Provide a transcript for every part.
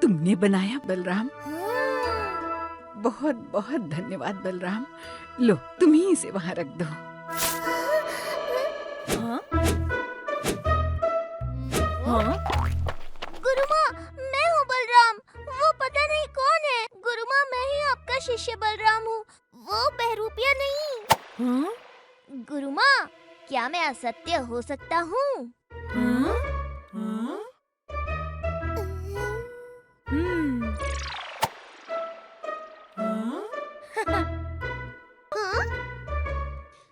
तुमने बनाया बलराम। बहुत बहुत धन्यवाद बलराम। लो तुम ही इसे वहाँ रख दो। हाँ? हाँ? गुरुमा, मैं हूँ बलराम। वो पता नहीं कौन है। गुरुमा, मैं ही आपका शिष्य बलराम हूँ, वो बहरूपिया नहीं। हाँ? गुरुमा, क्या मैं असत्य हो सकता हूँ? हाँ? हाँ? हाँ?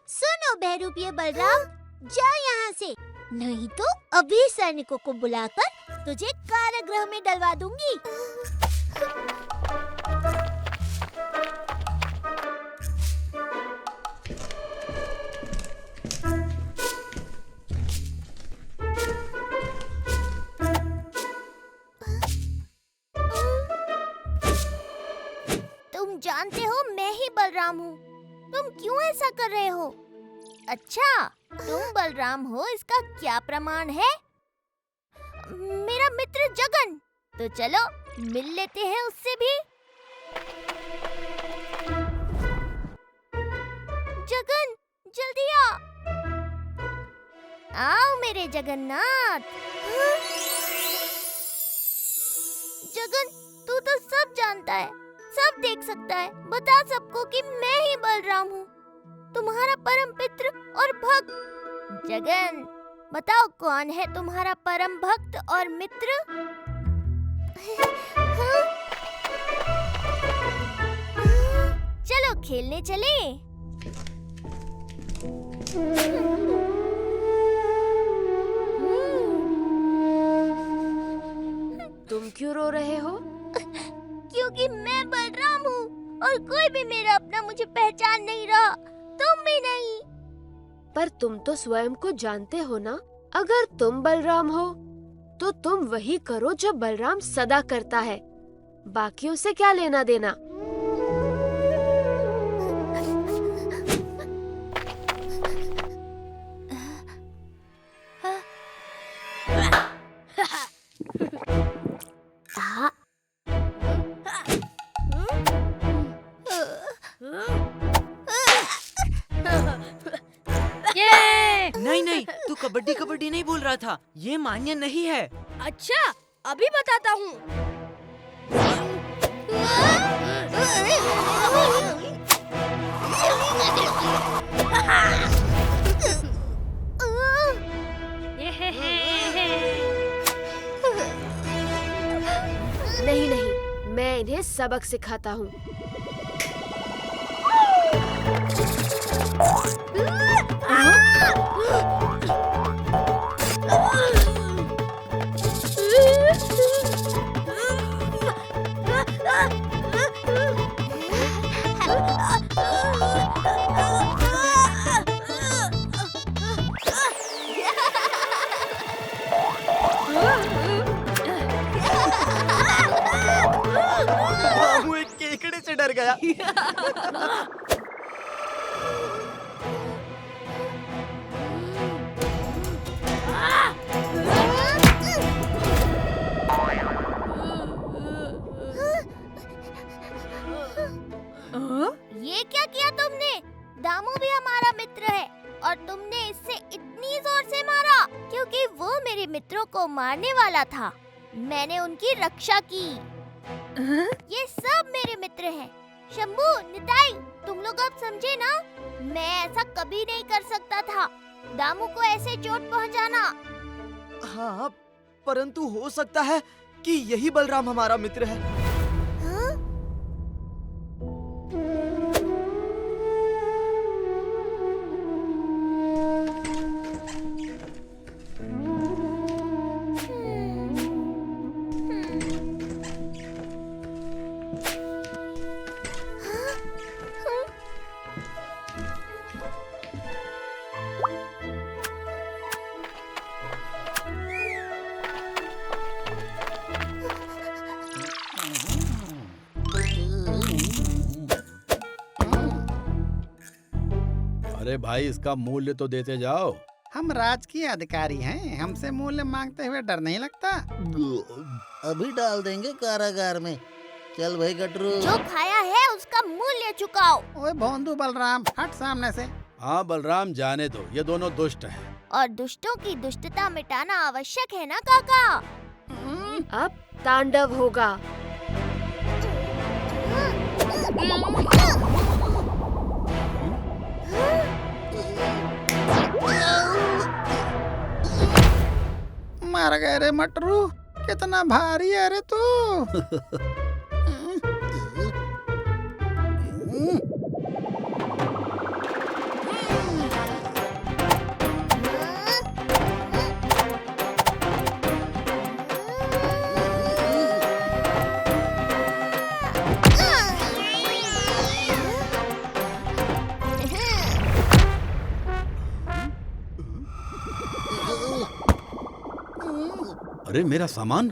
सुनो बहरूपिया बलराम, जा यहाँ से, नहीं तो अभी सैनिकों को बुलाकर तुझे कारागृह में डलवा दूंगी। तुम जानते हो मैं ही बलराम हूँ। तुम क्यों ऐसा कर रहे हो? अच्छा, तुम बलराम हो इसका क्या प्रमाण है? मेरा मित्र जगन। तो चलो मिल लेते हैं उससे भी। जगन, जल्दी आ। आओ मेरे जगन्नाथ। जगन, तू तो सब जानता है, सब देख सकता है। बता सबको कि मैं ही बलराम हूँ, तुम्हारा परम पित्र और भक्त। जगन, बताओ कौन है तुम्हारा परम भक्त और मित्र? चलो खेलने चले। तुम क्यों रो रहे हो? क्योंकि मैं बलराम हूँ और कोई भी मेरा अपना मुझे पहचान नहीं रहा, तुम भी नहीं। पर तुम तो स्वयं को जानते हो ना, अगर तुम बलराम हो तो तुम वही करो जो बलराम सदा करता है, बाकियों से क्या लेना देना। नहीं नहीं, तू कबड्डी कबड्डी नहीं बोल रहा था, ये मान्य नहीं है। अच्छा, अभी बताता हूँ। नहीं नहीं, मैं इन्हें सबक सिखाता हूँ। वो एक केकड़े से डर गया। ये क्या किया तुमने? दामू भी हमारा मित्र है और तुमने इससे इतनी जोर से मारा क्योंकि वो मेरे मित्रों को मारने वाला था। मैंने उनकी रक्षा की। ये सब मेरे मित्र हैं। शंभू, निताई, तुम लोग अब समझे ना? मैं ऐसा कभी नहीं कर सकता था, दामू को ऐसे चोट पहुंचाना। हाँ, परंतु हो सकता है कि यही बलराम हमारा मित्र है। अरे भाई, इसका मूल्य तो देते जाओ। हम राजकीय अधिकारी हैं, हमसे मूल्य मांगते हुए डर नहीं लगता। अभी डाल देंगे कारागार में। चल भाई गटरू। जो खाया है उसका मूल्य चुकाओ। ओए भोंदू बलराम, हट सामने से। हाँ बलराम, जाने दो, ये दोनों दुष्ट हैं। और दुष्टों की दुष्टता मिटाना आवश्यक है ना काका। अब तांडव होगा। मर गए रे मटरू, कितना भारी है रे तू। अरे मेरा सामान।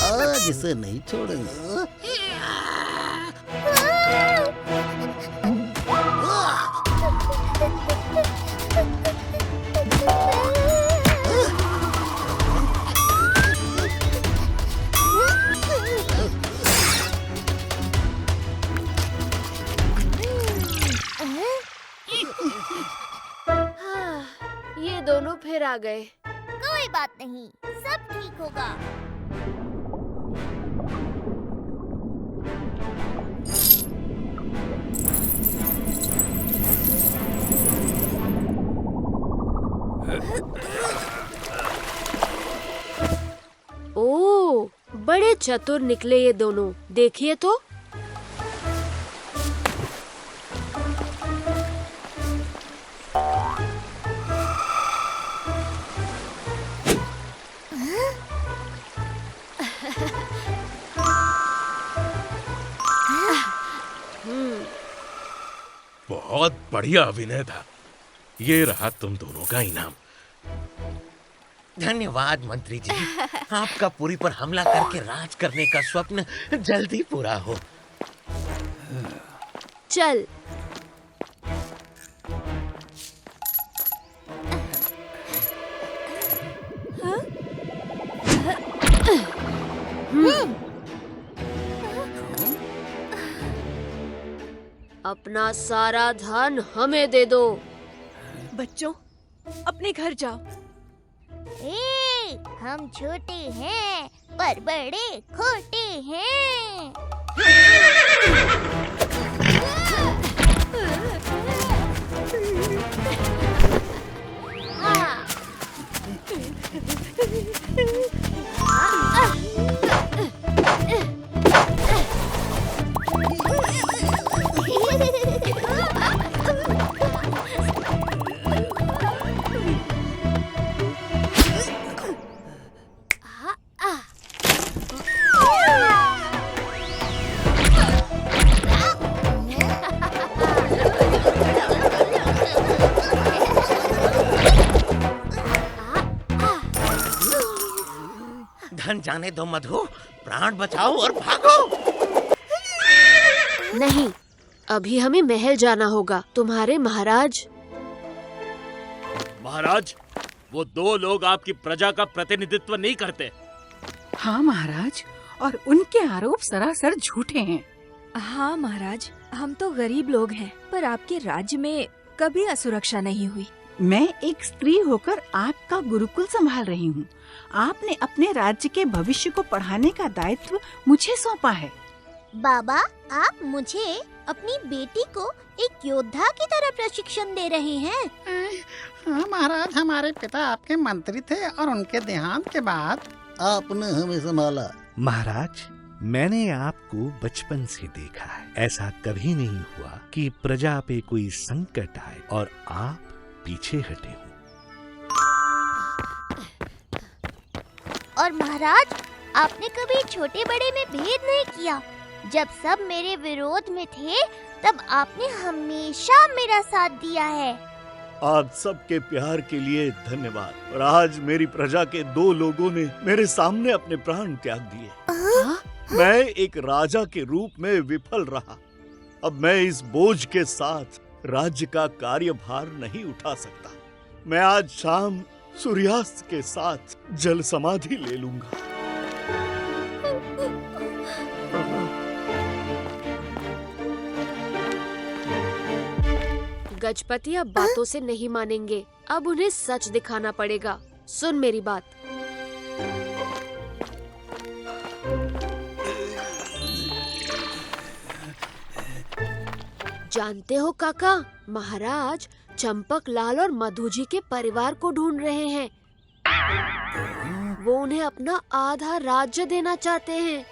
आज इसे नहीं छोड़ेंगे। ये दोनों फिर आ गए। कोई बात नहीं, सब ठीक होगा। ओह, बड़े चतुर निकले ये दोनों। देखिए तो। बहुत बढ़िया अभिनय था। ये रहा तुम दोनों का इनाम। धन्यवाद मंत्री जी, आपका पुरी पर हमला करके राज करने का स्वप्न जल्दी पूरा हो। चल। अपना सारा धन हमें दे दो। बच्चों, अपने घर जाओ। हम छोटे हैं पर बड़े खोटे हैं। धन जाने दो मधु, प्राण बचाओ और भागो। नहीं, अभी हमें महल जाना होगा। तुम्हारे महाराज। महाराज, वो दो लोग आपकी प्रजा का प्रतिनिधित्व नहीं करते। हाँ महाराज, और उनके आरोप सरासर झूठे हैं। हाँ महाराज, हम तो गरीब लोग हैं, पर आपके राज्य में कभी असुरक्षा नहीं हुई। मैं एक स्त्री होकर आपका गुरुकुल संभाल रही हूँ। आपने अपने राज्य के भविष्य को पढ़ाने का दायित्व मुझे सौंपा है। बाबा, आप मुझे अपनी बेटी को एक योद्धा की तरह प्रशिक्षण दे रहे हैं। हाँ महाराज, हमारे पिता आपके मंत्री थे और उनके देहांत के बाद आपने हमें संभाला। महाराज, मैंने आपको बचपन से देखा है। ऐसा कभी नहीं हुआ कि प्रजा पे कोई संकट आए और आप पीछे हटे हो। और महाराज, आपने कभी छोटे बड़े में भेद नहीं किया। जब सब मेरे विरोध में थे, तब आपने हमेशा मेरा साथ दिया है। आप सबके प्यार के लिए धन्यवाद। और आज मेरी प्रजा के 2 लोगों ने मेरे सामने अपने प्राण त्याग दिए। मैं एक राजा के रूप में विफल रहा। अब मैं इस बोझ के साथ राज्य का कार्यभार नहीं उठा सकता। मैं आज शाम सूर्यास्त के साथ जल समाधि ले लूंगा। गजपति अब बातों से नहीं मानेंगे। अब उन्हें सच दिखाना पड़ेगा। सुन मेरी बात। जानते हो काका, महाराज चंपक लाल और मधु जी के परिवार को ढूंढ रहे हैं। वो उन्हें अपना आधा राज्य देना चाहते हैं।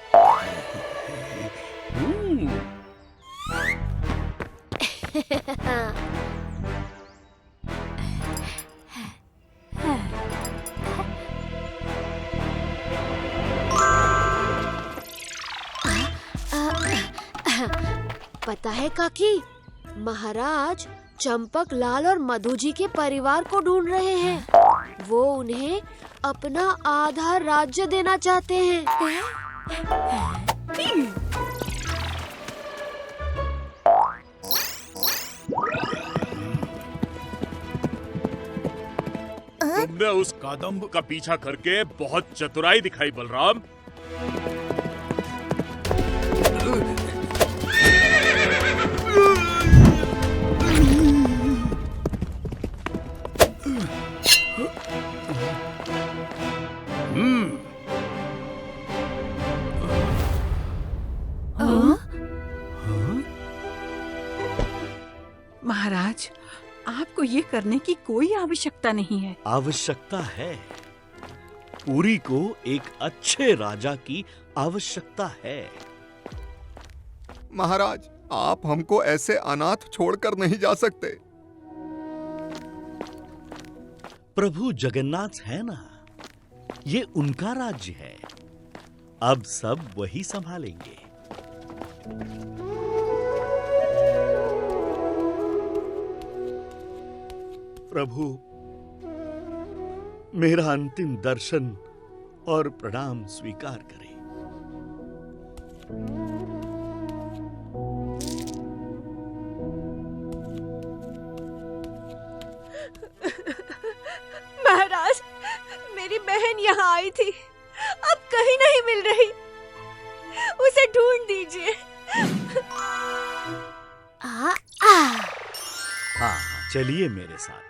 पता है काकी, महाराज चंपक लाल और मधु जी के परिवार को ढूंढ रहे हैं। वो उन्हें अपना आधा राज्य देना चाहते हैं। तुमने उस कादम्ब का पीछा करके बहुत चतुराई दिखाई बलराम। महाराज, आपको ये करने की कोई आवश्यकता नहीं है। आवश्यकता है। पुरी को एक अच्छे राजा की आवश्यकता है। महाराज, आप हमको ऐसे अनाथ छोड़कर नहीं जा सकते। प्रभु जगन्नाथ है ना, ये उनका राज्य है। अब सब वही संभालेंगे। प्रभु, मेरा अंतिम दर्शन और प्रणाम स्वीकार करें। महाराज, मेरी बहन यहाँ आई थी, अब कहीं नहीं मिल रही। उसे ढूंढ दीजिए। हाँ, चलिए मेरे साथ।